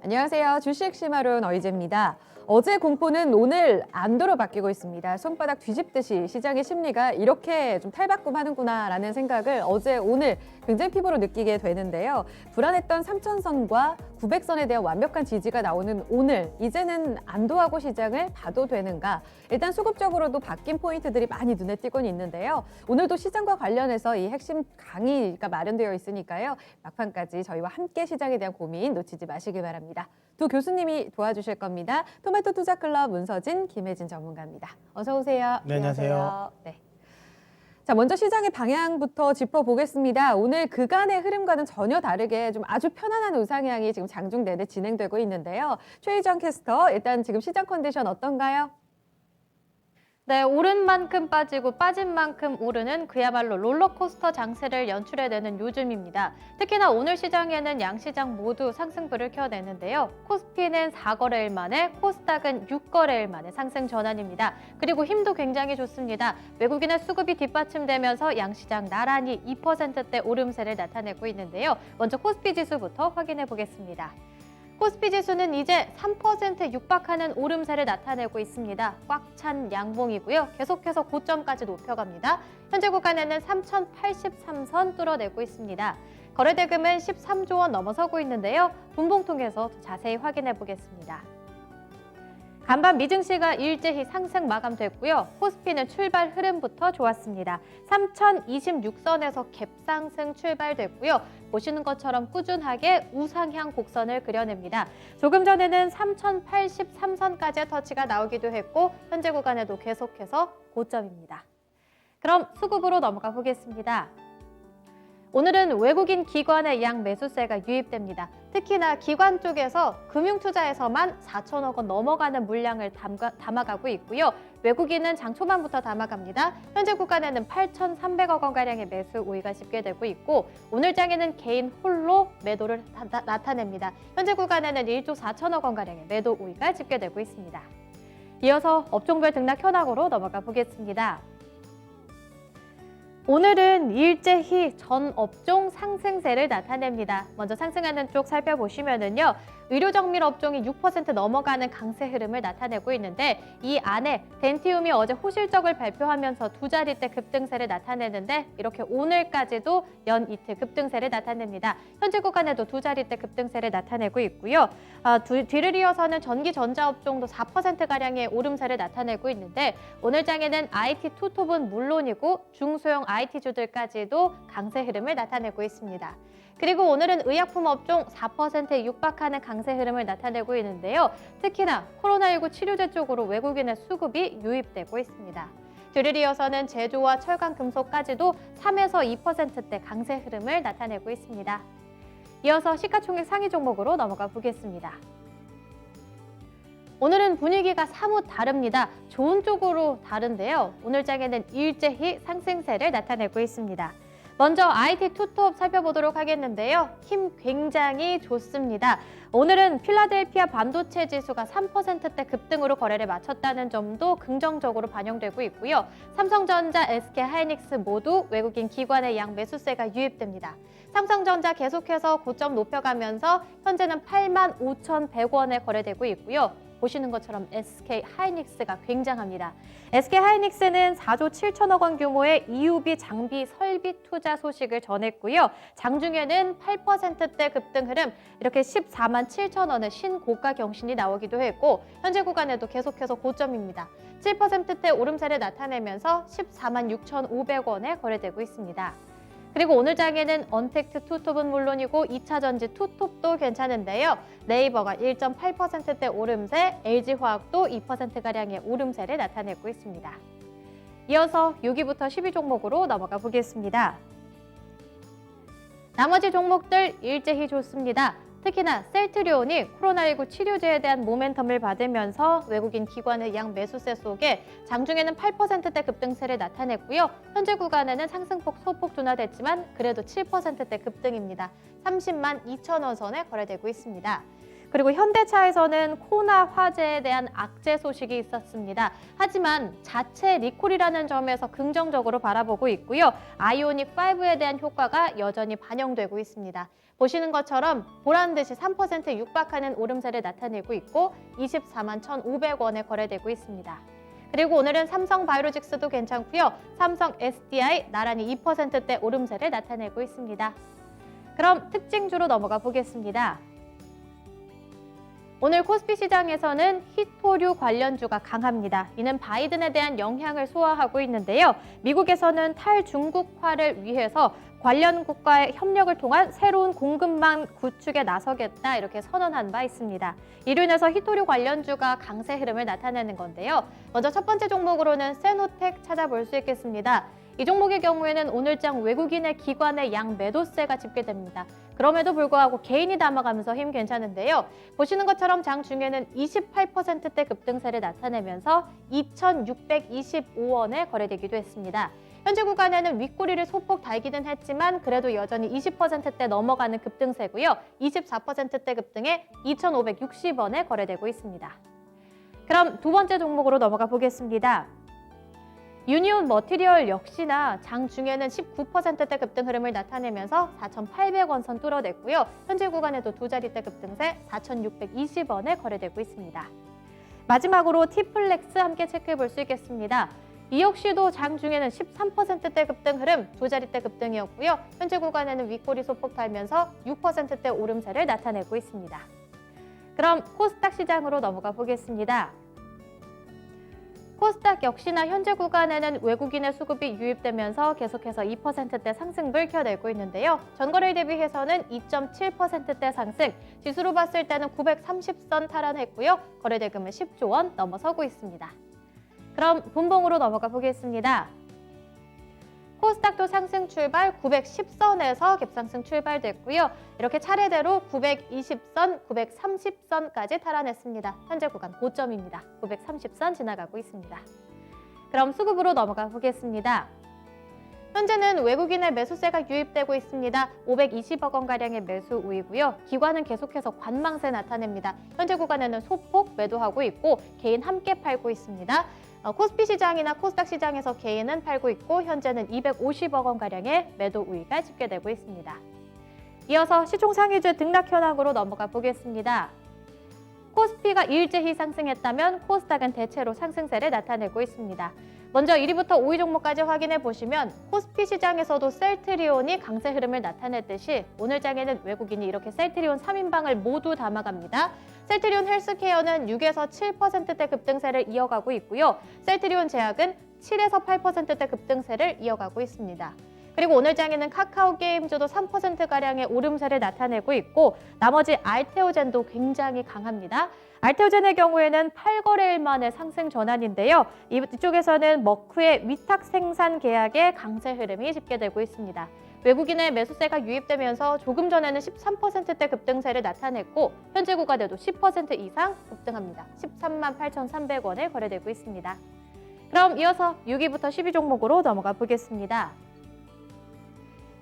안녕하세요. 주식 시마론 어이제입니다. 어제 공포는 오늘 안도로 바뀌고 있습니다. 손바닥 뒤집듯이 시장의 심리가 이렇게 좀 탈바꿈하는구나라는 생각을 어제 오늘 굉장히 피부로 느끼게 되는데요. 불안했던 3,000선과 900선에 대한 완벽한 지지가 나오는 오늘, 이제는 안도하고 시장을 봐도 되는가? 일단 수급적으로도 바뀐 포인트들이 많이 눈에 띄곤 있는데요. 오늘도 시장과 관련해서 이 핵심 강의가 마련되어 있으니까요. 막판까지 저희와 함께 시장에 대한 고민 놓치지 마시길 바랍니다. 두 교수님이 도와주실 겁니다. 토마토 투자클럽 문서진, 김혜진 전문가입니다. 어서 오세요. 네, 안녕하세요. 네. 자, 먼저 시장의 방향부터 짚어보겠습니다. 오늘 그간의 흐름과는 전혀 다르게 좀 아주 편안한 우상향이 지금 장중 내내 진행되고 있는데요. 최희정 캐스터, 일단 지금 시장 컨디션 어떤가요? 네, 오른 만큼 빠지고 빠진 만큼 오르는 그야말로 롤러코스터 장세를 연출해내는 요즘입니다. 특히나 오늘 시장에는 양시장 모두 상승불을 켜내는데요. 코스피는 4거래일 만에, 코스닥은 6거래일 만에 상승 전환입니다. 그리고 힘도 굉장히 좋습니다. 외국인의 수급이 뒷받침되면서 양시장 나란히 2%대 오름세를 나타내고 있는데요. 먼저 코스피 지수부터 확인해 보겠습니다. 코스피 지수는 이제 3% 육박하는 오름세를 나타내고 있습니다. 꽉 찬 양봉이고요. 계속해서 고점까지 높여갑니다. 현재 구간에는 3,083선 뚫어내고 있습니다. 거래대금은 13조 원 넘어서고 있는데요. 분봉 통해서 자세히 확인해 보겠습니다. 간밤 미증시가 일제히 상승 마감됐고요. 코스피는 출발 흐름부터 좋았습니다. 3,026선에서 갭상승 출발됐고요. 보시는 것처럼 꾸준하게 우상향 곡선을 그려냅니다. 조금 전에는 3,083선까지의 터치가 나오기도 했고 현재 구간에도 계속해서 고점입니다. 그럼 수급으로 넘어가 보겠습니다. 오늘은 외국인 기관의 양 매수세가 유입됩니다. 특히나 기관 쪽에서 금융투자에서만 4천억 원 넘어가는 물량을 담아가고 있고요. 외국인은 장 초반부터 담아갑니다. 현재 구간에는 8,300억 원가량의 매수 우위가 집계되고 있고 오늘 장에는 개인 홀로 매도를 나타냅니다. 현재 구간에는 1조 4천억 원가량의 매도 우위가 집계되고 있습니다. 이어서 업종별 등락 현황으로 넘어가 보겠습니다. 오늘은 일제히 전 업종 상승세를 나타냅니다. 먼저 상승하는 쪽 살펴보시면은요. 의료정밀 업종이 6% 넘어가는 강세 흐름을 나타내고 있는데 이 안에 덴티움이 어제 호실적을 발표하면서 두 자릿대 급등세를 나타내는데 이렇게 오늘까지도 연 이틀 급등세를 나타냅니다. 현재 구간에도 두 자릿대 급등세를 나타내고 있고요. 뒤를 이어서는 전기전자업종도 4%가량의 오름세를 나타내고 있는데 오늘 장에는 IT 투톱은 물론이고 중소형 IT주들까지도 강세 흐름을 나타내고 있습니다. 그리고 오늘은 의약품 업종 4%에 육박하는 강세 흐름을 나타내고 있는데요. 특히나 코로나19 치료제 쪽으로 외국인의 수급이 유입되고 있습니다. 뒤를 이어서는 제조와 철강 금속까지도 3에서 2%대 강세 흐름을 나타내고 있습니다. 이어서 시가총액 상위 종목으로 넘어가 보겠습니다. 오늘은 분위기가 사뭇 다릅니다. 좋은 쪽으로 다른데요. 오늘 장에는 일제히 상승세를 나타내고 있습니다. 먼저 IT 투톱 살펴보도록 하겠는데요. 힘 굉장히 좋습니다. 오늘은 필라델피아 반도체 지수가 3%대 급등으로 거래를 마쳤다는 점도 긍정적으로 반영되고 있고요. 삼성전자, SK하이닉스 모두 외국인 기관의 양 매수세가 유입됩니다. 삼성전자 계속해서 고점 높여가면서 현재는 85,100원에 거래되고 있고요. 보시는 것처럼 SK하이닉스가 굉장합니다. SK하이닉스는 4조 7천억 원 규모의 EUV 장비 설비 투자 소식을 전했고요. 장중에는 8%대 급등 흐름, 이렇게 14만 7천 원의 신고가 경신이 나오기도 했고 현재 구간에도 계속해서 고점입니다. 7%대 오름세를 나타내면서 14만 6,500원에 거래되고 있습니다. 그리고 오늘 장에는 언택트 투톱은 물론이고 2차전지 투톱도 괜찮은데요. 네이버가 1.8%대 오름세, LG화학도 2%가량의 오름세를 나타내고 있습니다. 이어서 6위부터 10위 종목으로 넘어가 보겠습니다. 나머지 종목들 일제히 좋습니다. 특히나 셀트리온이 코로나19 치료제에 대한 모멘텀을 받으면서 외국인 기관의 양 매수세 속에 장중에는 8%대 급등세를 나타냈고요. 현재 구간에는 상승폭 소폭 둔화됐지만 그래도 7%대 급등입니다. 30만 2천 원 선에 거래되고 있습니다. 그리고 현대차에서는 코나 화재에 대한 악재 소식이 있었습니다. 하지만 자체 리콜이라는 점에서 긍정적으로 바라보고 있고요. 아이오닉 5에 대한 효과가 여전히 반영되고 있습니다. 보시는 것처럼 보란 듯이 3%에 육박하는 오름세를 나타내고 있고 24만 1,500원에 거래되고 있습니다. 그리고 오늘은 삼성 바이오로직스도 괜찮고요. 삼성 SDI 나란히 2%대 오름세를 나타내고 있습니다. 그럼 특징주로 넘어가 보겠습니다. 오늘 코스피 시장에서는 히토류 관련주가 강합니다. 이는 바이든에 대한 영향을 소화하고 있는데요. 미국에서는 탈중국화를 위해서 관련 국가의 협력을 통한 새로운 공급망 구축에 나서겠다 이렇게 선언한 바 있습니다. 이로 인해서 히토류 관련주가 강세 흐름을 나타내는 건데요. 먼저 첫 번째 종목으로는 세노텍 찾아볼 수 있겠습니다. 이 종목의 경우에는 오늘장 외국인의 기관의 양 매도세가 집계됩니다. 그럼에도 불구하고 개인이 담아가면서 힘 괜찮은데요. 보시는 것처럼 장 중에는 28%대 급등세를 나타내면서 2,625원에 거래되기도 했습니다. 현재 구간에는 윗꼬리를 소폭 달기는 했지만 그래도 여전히 20%대 넘어가는 급등세고요. 24%대 급등에 2,560원에 거래되고 있습니다. 그럼 두 번째 종목으로 넘어가 보겠습니다. 유니온 머티리얼 역시나 장 중에는 19%대 급등 흐름을 나타내면서 4,800원 선 뚫어냈고요. 현재 구간에도 두 자리대 급등세 4,620원에 거래되고 있습니다. 마지막으로 티플렉스 함께 체크해 볼 수 있겠습니다. 이 역시도 장 중에는 13%대 급등 흐름, 두 자리대 급등이었고요. 현재 구간에는 윗꼬리 소폭 달면서 6%대 오름세를 나타내고 있습니다. 그럼 코스닥 시장으로 넘어가 보겠습니다. 코스닥 역시나 현재 구간에는 외국인의 수급이 유입되면서 계속해서 2%대 상승을 켜내고 있는데요. 전거래일 대비해서는 2.7%대 상승, 지수로 봤을 때는 930선 탈환했고요. 거래 대금은 10조 원 넘어서고 있습니다. 그럼 분봉으로 넘어가 보겠습니다. 코스닥도 상승 출발 910선에서 갭상승 출발됐고요. 이렇게 차례대로 920선, 930선까지 탈환했습니다. 현재 구간 고점입니다. 930선 지나가고 있습니다. 그럼 수급으로 넘어가 보겠습니다. 현재는 외국인의 매수세가 유입되고 있습니다. 520억 원가량의 매수 우위고요. 기관은 계속해서 관망세 나타냅니다. 현재 구간에는 소폭 매도하고 있고 개인 함께 팔고 있습니다. 코스피 시장이나 코스닥 시장에서 개인은 팔고 있고 현재는 250억 원가량의 매도 우위가 집계되고 있습니다. 이어서 시총 상위주 등락 현황으로 넘어가 보겠습니다. 코스피가 일제히 상승했다면 코스닥은 대체로 상승세를 나타내고 있습니다. 먼저 1위부터 5위 종목까지 확인해 보시면 코스피 시장에서도 셀트리온이 강세 흐름을 나타냈듯이 오늘 장에는 외국인이 이렇게 셀트리온 3인방을 모두 담아갑니다. 셀트리온 헬스케어는 6에서 7%대 급등세를 이어가고 있고요. 셀트리온 제약은 7에서 8%대 급등세를 이어가고 있습니다. 그리고 오늘 장에는 카카오 게임즈도 3%가량의 오름세를 나타내고 있고 나머지 알테오젠도 굉장히 강합니다. 알테오젠의 경우에는 8거래일 만에 상승 전환인데요. 이쪽에서는 머크의 위탁 생산 계약의 강세 흐름이 집계되고 있습니다. 외국인의 매수세가 유입되면서 조금 전에는 13%대 급등세를 나타냈고 현재 구간에도 10% 이상 급등합니다. 13만 8,300원에 거래되고 있습니다. 그럼 이어서 6위부터 10위 종목으로 넘어가 보겠습니다.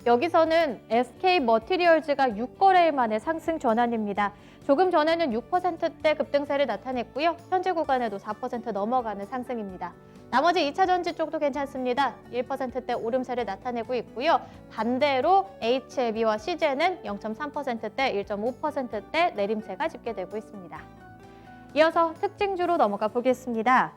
여기서는 SK 머티리얼즈가 6거래일 만에 상승 전환입니다. 조금 전에는 6%대 급등세를 나타냈고요. 현재 구간에도 4% 넘어가는 상승입니다. 나머지 2차 전지 쪽도 괜찮습니다. 1%대 오름세를 나타내고 있고요. 반대로 HLB와 CJ는 0.3%대, 1.5%대 내림세가 집계되고 있습니다. 이어서 특징주로 넘어가 보겠습니다.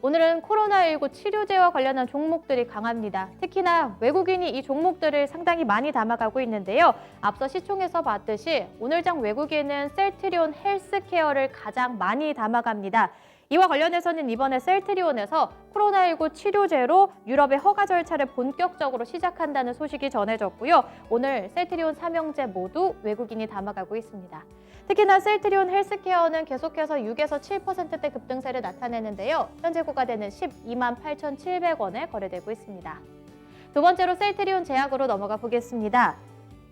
오늘은 코로나19 치료제와 관련한 종목들이 강합니다. 특히나 외국인이 이 종목들을 상당히 많이 담아가고 있는데요. 앞서 시총에서 봤듯이 오늘장 외국인은 셀트리온 헬스케어를 가장 많이 담아갑니다. 이와 관련해서는 이번에 셀트리온에서 코로나19 치료제로 유럽의 허가 절차를 본격적으로 시작한다는 소식이 전해졌고요. 오늘 셀트리온 3형제 모두 외국인이 담아가고 있습니다. 특히나 셀트리온 헬스케어는 계속해서 6에서 7%대 급등세를 나타내는데요. 현재 구간에는 12만 8,700원에 거래되고 있습니다. 두 번째로 셀트리온 제약으로 넘어가 보겠습니다.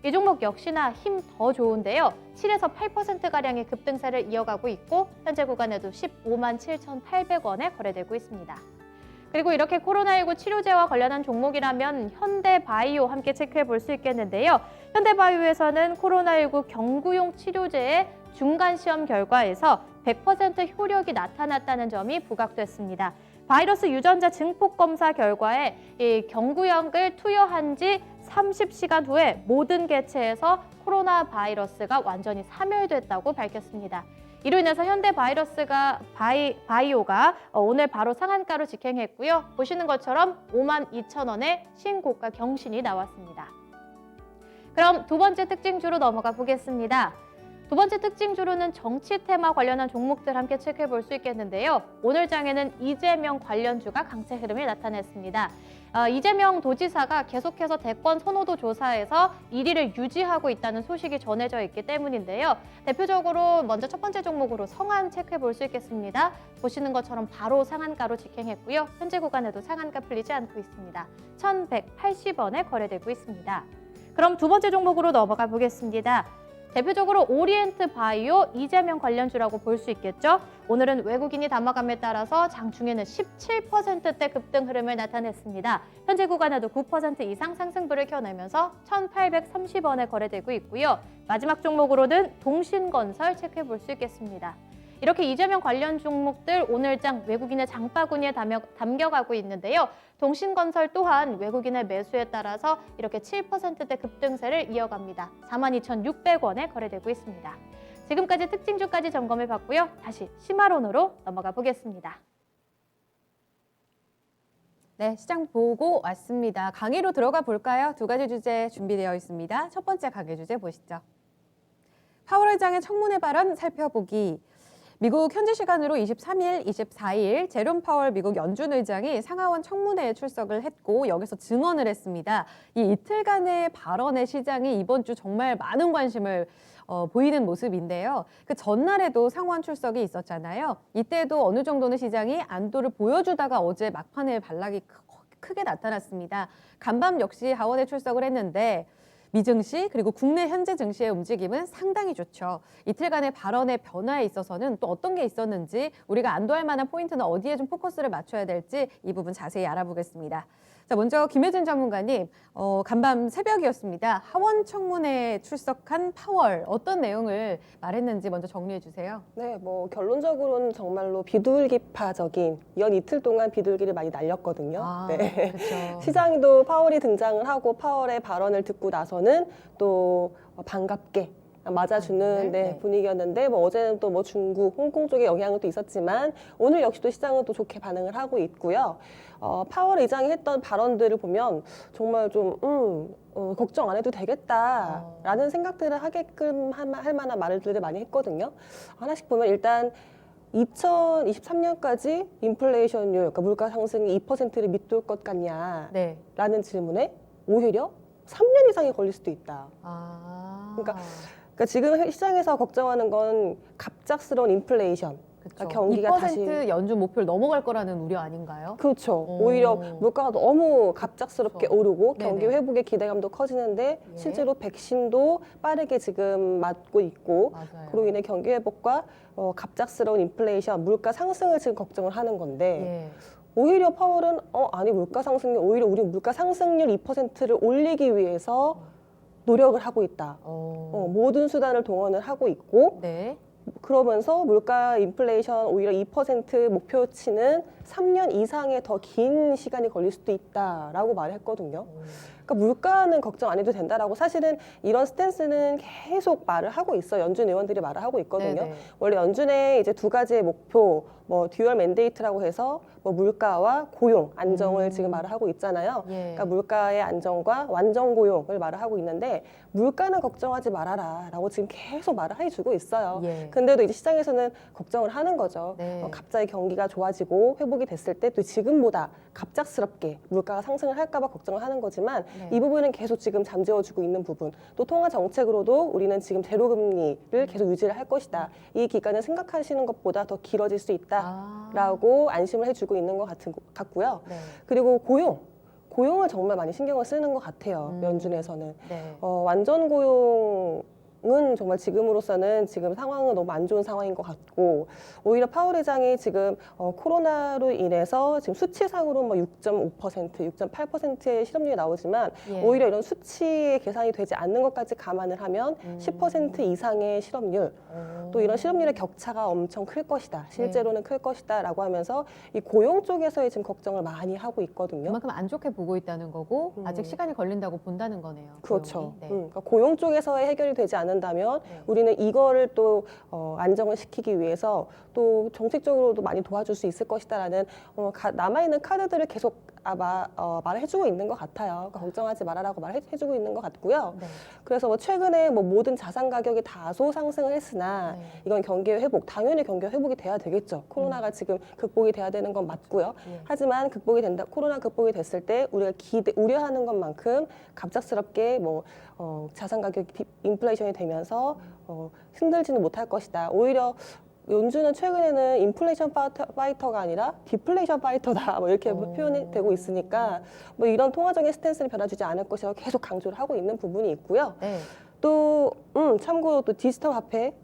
이 종목 역시나 힘 더 좋은데요. 7에서 8%가량의 급등세를 이어가고 있고 현재 구간에도 15만 7,800원에 거래되고 있습니다. 그리고 이렇게 코로나19 치료제와 관련한 종목이라면 현대바이오 함께 체크해 볼 수 있겠는데요. 현대바이오에서는 코로나19 경구용 치료제의 중간 시험 결과에서 100% 효력이 나타났다는 점이 부각됐습니다. 바이러스 유전자 증폭 검사 결과에 이 경구약을 투여한 지 30시간 후에 모든 개체에서 코로나 바이러스가 완전히 사멸됐다고 밝혔습니다. 이로 인해서 현대바이오가 오늘 바로 상한가로 직행했고요. 보시는 것처럼 52,000원의 신고가 경신이 나왔습니다. 그럼 두 번째 특징주로 넘어가 보겠습니다. 두 번째 특징주로는 정치 테마 관련한 종목들 함께 체크해 볼 수 있겠는데요. 오늘 장에는 이재명 관련주가 강세 흐름을 나타냈습니다. 이재명 도지사가 계속해서 대권 선호도 조사에서 1위를 유지하고 있다는 소식이 전해져 있기 때문인데요. 대표적으로 먼저 첫 번째 종목으로 성안 체크해 볼 수 있겠습니다. 보시는 것처럼 바로 상한가로 직행했고요. 현재 구간에도 상한가 풀리지 않고 있습니다. 1,180원에 거래되고 있습니다. 그럼 두 번째 종목으로 넘어가 보겠습니다. 대표적으로 오리엔트 바이오, 이재명 관련주라고 볼 수 있겠죠. 오늘은 외국인이 담아감에 따라서 장중에는 17%대 급등 흐름을 나타냈습니다. 현재 구간에도 9% 이상 상승부를 켜내면서 1,830원에 거래되고 있고요. 마지막 종목으로는 동신건설 체크해 볼 수 있겠습니다. 이렇게 이재명 관련 종목들 오늘장 외국인의 장바구니에 담겨가고 있는데요. 동신건설 또한 외국인의 매수에 따라서 이렇게 7%대 급등세를 이어갑니다. 42,600원에 거래되고 있습니다. 지금까지 특징주까지 점검해 봤고요. 다시 심화론으로 넘어가 보겠습니다. 네, 시장 보고 왔습니다. 강의로 들어가 볼까요? 두 가지 주제 준비되어 있습니다. 첫 번째 강의 주제 보시죠. 파월 의장의 청문회 발언 살펴보기. 미국 현지 시간으로 23일, 24일 제롬 파월 미국 연준 의장이 상하원 청문회에 출석을 했고 여기서 증언을 했습니다. 이 이틀간의 발언에 시장이 이번 주 정말 많은 관심을 보이는 모습인데요. 그 전날에도 상원 출석이 있었잖아요. 이때도 어느 정도는 시장이 안도를 보여주다가 어제 막판에 반락이 크게 나타났습니다. 간밤 역시 하원에 출석을 했는데 미증시 그리고 국내 현재 증시의 움직임은 상당히 좋죠. 이틀간의 발언의 변화에 있어서는 또 어떤 게 있었는지 우리가 안도할 만한 포인트는 어디에 좀 포커스를 맞춰야 될지 이 부분 자세히 알아보겠습니다. 자, 먼저 김혜진 전문가님, 간밤 새벽이었습니다. 하원 청문회에 출석한 파월 어떤 내용을 말했는지 먼저 정리해 주세요. 네, 결론적으로는 정말로 비둘기파적인 연 이틀 동안 비둘기를 많이 날렸거든요. 네. 그렇죠. 시장도 파월이 등장을 하고 파월의 발언을 듣고 나서는 또 반갑게 맞아주는 네. 분위기였는데 어제는 또 중국, 홍콩 쪽에 영향은 또 있었지만 오늘 역시 또 시장은 또 좋게 반응을 하고 있고요. 파월 의장이 했던 발언들을 보면 정말 좀 걱정 안 해도 되겠다라는 생각들을 하게끔 할 만한 말들을 많이 했거든요. 하나씩 보면 일단 2023년까지 인플레이션율, 그러니까 물가 상승이 2%를 밑돌 것 같냐 네. 라는 질문에 오히려 3년 이상이 걸릴 수도 있다. 그러니까 지금 시장에서 걱정하는 건 갑작스러운 인플레이션. 그렇죠. 경기가 2% 다시 연준 목표를 넘어갈 거라는 우려 아닌가요? 그렇죠. 오. 오히려 물가가 너무 갑작스럽게 그렇죠. 오르고 네네. 경기 회복의 기대감도 커지는데 예. 실제로 백신도 빠르게 지금 맞고 있고 맞아요. 그로 인해 경기 회복과 갑작스러운 인플레이션, 물가 상승을 지금 걱정을 하는 건데 예. 오히려 파월은 아니 물가 상승률 오히려 우리 물가 상승률 2%를 올리기 위해서 노력을 하고 있다. 모든 수단을 동원을 하고 있고 네. 그러면서 물가 인플레이션 오히려 2% 목표치는 3년 이상의 더 긴 시간이 걸릴 수도 있다라고 말했거든요. 그러니까 물가는 걱정 안 해도 된다라고 사실은 이런 스탠스는 계속 말을 하고 있어. 연준 의원들이 말을 하고 있거든요. 네네. 원래 연준의 이제 두 가지의 목표, 듀얼 맨데이트라고 해서 물가와 고용 안정을 지금 말을 하고 있잖아요. 예. 그러니까 물가의 안정과 완전 고용을 말을 하고 있는데 물가는 걱정하지 말아라라고 지금 계속 말을 해주고 있어요. 예. 근데도 이제 시장에서는 걱정을 하는 거죠. 네. 갑자기 경기가 좋아지고 회복이 됐을 때 또 지금보다 갑작스럽게 물가가 상승을 할까봐 걱정을 하는 거지만 네. 이 부분은 계속 지금 잠재워주고 있는 부분. 또 통화 정책으로도 우리는 지금 제로금리를 계속 유지를 할 것이다. 이 기간은 생각하시는 것보다 더 길어질 수 있다라고 안심을 해주고 있는 것 같고요. 네. 그리고 고용을 정말 많이 신경을 쓰는 것 같아요. 연준에서는. 네. 완전 고용은 은 정말 지금으로서는 지금 상황은 너무 안 좋은 상황인 것 같고 오히려 파월 의장이 지금 코로나로 인해서 지금 수치상으로 뭐 6.5%, 6.8%의 실업률이 나오지만 예. 오히려 이런 수치의 계산이 되지 않는 것까지 감안을 하면 10% 이상의 실업률 또 이런 실업률의 격차가 엄청 클 것이다. 실제로는 클 것이다라고 하면서 이 고용 쪽에서의 지금 걱정을 많이 하고 있거든요. 그만큼 안 좋게 보고 있다는 거고 음. 아직 시간이 걸린다고 본다는 거네요. 그렇죠. 고용이. 네. 그러니까 고용 쪽에서의 해결이 되지 않는다면 네. 우리는 이거를 또 안정을 시키기 위해서 또 정책적으로도 많이 도와줄 수 있을 것이다라는 남아있는 카드들을 계속 말을 해주고 있는 것 같아요. 그러니까 걱정하지 말아라고 말해주고 있는 것 같고요. 네. 그래서 뭐 최근에 뭐 모든 자산 가격이 다소 상승을 했으나 네. 이건 경기의 회복, 당연히 경기의 회복이 돼야 되겠죠. 코로나가 지금 극복이 돼야 되는 건 맞고요. 예. 하지만 코로나 극복이 됐을 때 우리가 우려하는 것만큼 갑작스럽게 뭐 자산 가격이 인플레이션이 되면서 힘들지는 못할 것이다. 오히려 연준은 최근에는 인플레이션 파이터가 아니라 디플레이션 파이터다 뭐 이렇게 표현이 되고 있으니까 뭐 이런 통화적인 스탠스는 변화주지 않을 것이라고 계속 강조를 하고 있는 부분이 있고요. 네. 또 참고로 또 디지털 화폐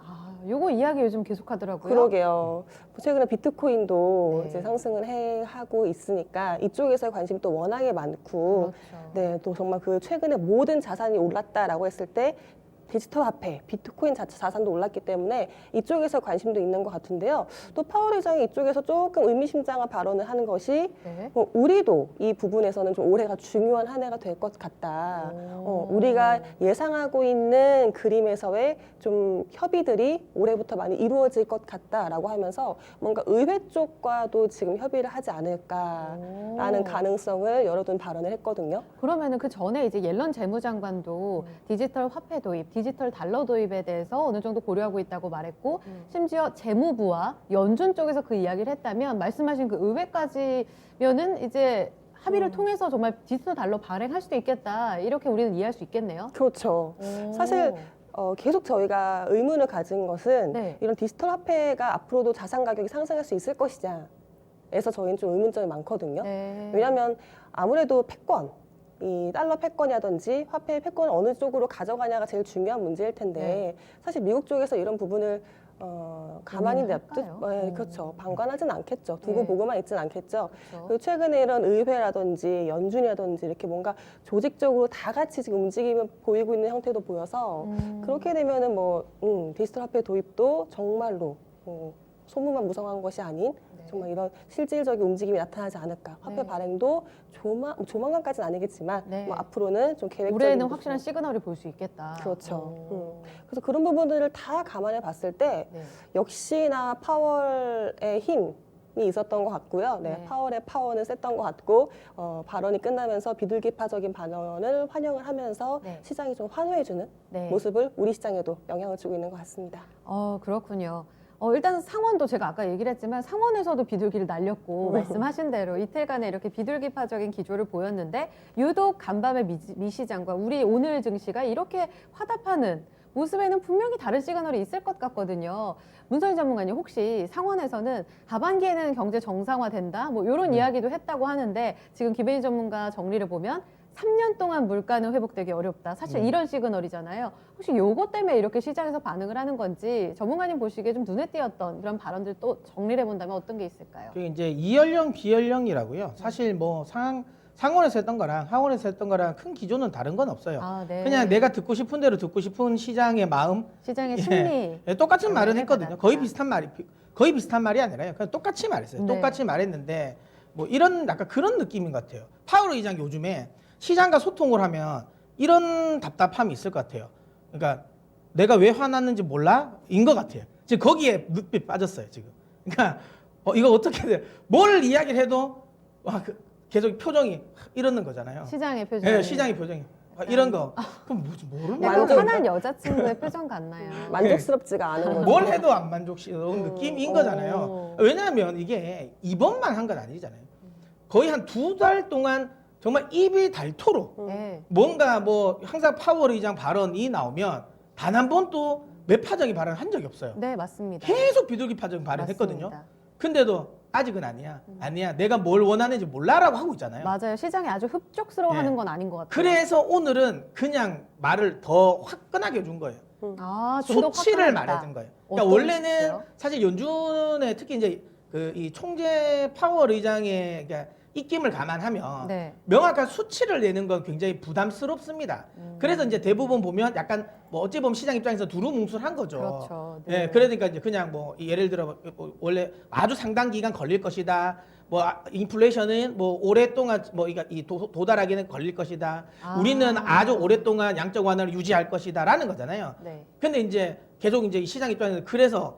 요거 이야기 요즘 계속 하더라고요. 그러게요. 최근에 비트코인도 네. 이제 상승을 하고 있으니까 이쪽에서의 관심이 또 워낙에 많고, 그렇죠. 네, 또 정말 그 최근에 모든 자산이 올랐다라고 했을 때 디지털 화폐, 비트코인 자산도 올랐기 때문에 이쪽에서 관심도 있는 것 같은데요. 또 파월 의장이 이쪽에서 조금 의미심장한 발언을 하는 것이 네. 우리도 이 부분에서는 좀 올해가 중요한 한 해가 될 것 같다. 우리가 예상하고 있는 그림에서의 좀 협의들이 올해부터 많이 이루어질 것 같다라고 하면서 뭔가 의회 쪽과도 지금 협의를 하지 않을까라는 가능성을 열어둔 발언을 했거든요. 그러면은 그 전에 이제 옐런 재무장관도 디지털 화폐 도입, 디지털 달러 도입에 대해서 어느 정도 고려하고 있다고 말했고 심지어 재무부와 연준 쪽에서 그 이야기를 했다면 말씀하신 그 의회까지면은 이제 합의를 통해서 정말 디지털 달러 발행할 수도 있겠다 이렇게 우리는 이해할 수 있겠네요. 그렇죠. 사실 계속 저희가 의문을 가진 것은 네. 이런 디지털 화폐가 앞으로도 자산 가격이 상승할 수 있을 것이냐 에서 저희는 좀 의문점이 많거든요. 네. 왜냐하면 아무래도 패권, 이 달러 패권이라든지 화폐의 패권을 어느 쪽으로 가져가냐가 제일 중요한 문제일 텐데 네. 사실 미국 쪽에서 이런 부분을 가만히 할까요? 네, 그렇죠. 방관하진 않겠죠. 두고 네. 보고만 있진 않겠죠. 그렇죠. 그리고 최근에 이런 의회라든지 연준이라든지 이렇게 뭔가 조직적으로 다 같이 지금 움직임을 보이고 있는 형태도 보여서 그렇게 되면은 뭐 디지털 화폐 도입도 정말로 소문만 무성한 것이 아닌 정말 이런 실질적인 움직임이 나타나지 않을까. 화폐 네. 발행도 조만간까지는 아니겠지만 네. 뭐 앞으로는 좀 계획적인 올해에는 모습. 확실한 시그널을 볼 수 있겠다. 그렇죠. 그래서 그런 부분들을 다 감안해 봤을 때 네. 역시나 파월의 힘이 있었던 것 같고요. 네, 네. 파월의 파워는 셌던 것 같고 발언이 끝나면서 비둘기파적인 발언을 환영을 하면서 네. 시장이 좀 환호해주는 네. 모습을 우리 시장에도 영향을 주고 있는 것 같습니다. 그렇군요. 일단 상원도 제가 아까 얘기를 했지만 상원에서도 비둘기를 날렸고 말씀하신 대로 이틀간에 이렇게 비둘기파적인 기조를 보였는데 유독 간밤에 미 시장과 우리 오늘 증시가 이렇게 화답하는 모습에는 분명히 다른 시그널이 있을 것 같거든요. 문선희 전문가님 혹시 상원에서는 하반기에는 경제 정상화된다 뭐 이런 이야기도 했다고 하는데 지금 김혜희 전문가 정리를 보면 3년 동안 물가는 회복되기 어렵다. 사실 이런 시그널이잖아요. 혹시 요거 때문에 이렇게 시장에서 반응을 하는 건지 전문가님 보시기에 좀 눈에 띄었던 그런 발언들 또 정리를 해본다면 어떤 게 있을까요? 그 이제 이연령 비연령이라고요. 사실 뭐 상원에서 했던 거랑 하원에서 했던 거랑 큰 기조는 다른 건 없어요. 아, 네. 그냥 내가 듣고 싶은 대로 듣고 싶은 시장의 마음, 시장의 예, 심리. 예, 똑같은 말은 영향을 했거든요. 받았다. 거의 비슷한 말이 아니라요. 그냥 똑같이 말했어요. 네. 똑같이 말했는데 뭐 이런 약간 그런 느낌인 것 같아요. 파월 의장 요즘에 시장과 소통을 하면 이런 답답함이 있을 것 같아요. 그러니까 내가 왜 화났는지 몰라? 인 것 같아요. 지금 거기에 늪에 빠졌어요, 지금. 그러니까 이거 어떻게 돼? 뭘 이야기를 해도 계속 표정이 이러는 거잖아요. 시장의 표정. 네, 시장의 표정이 이런 거. 그럼 모르는 약간 완전- 화난 여자친구의 표정 같나요? 만족스럽지가 않은 거죠. 뭘 해도 안 만족스러운 느낌인 거잖아요. 왜냐하면 이게 이번만 한 건 아니잖아요. 거의 한 2달 동안 정말 입이 닳도록 네. 뭔가 뭐 항상 파월 의장 발언이 나오면 단 한 번도 매파적인 발언 한 적이 없어요. 네, 맞습니다. 계속 비둘기파적인 발언 했거든요. 맞습니다. 근데도 아직은 아니야. 아니야. 내가 뭘 원하는지 몰라라고 하고 있잖아요. 맞아요. 시장이 아주 흡족스러워하는 예. 건 아닌 것 같아요. 그래서 오늘은 그냥 말을 더 화끈하게 해준 거예요. 좀더 수치를 화끈하다. 말해준 거예요. 그러니까 어떤 원래는 수치요? 사실 연준의 특히 이제 그 이 총재 파월 의장의 그러니까 입김을 감안하면 네. 명확한 수치를 내는 건 굉장히 부담스럽습니다. 그래서 이제 대부분 보면 약간 뭐 어찌 보면 시장 입장에서 두루뭉술한 거죠. 그렇죠. 예, 그러니까 이제 그냥 뭐 예를 들어 뭐 원래 아주 상당 기간 걸릴 것이다. 뭐 인플레이션은 뭐 오랫동안 뭐 이 도달하기는 걸릴 것이다. 우리는 아주 오랫동안 양적 완화를 유지할 것이다라는 거잖아요. 네. 근데 이제 계속 이제 시장 입장에서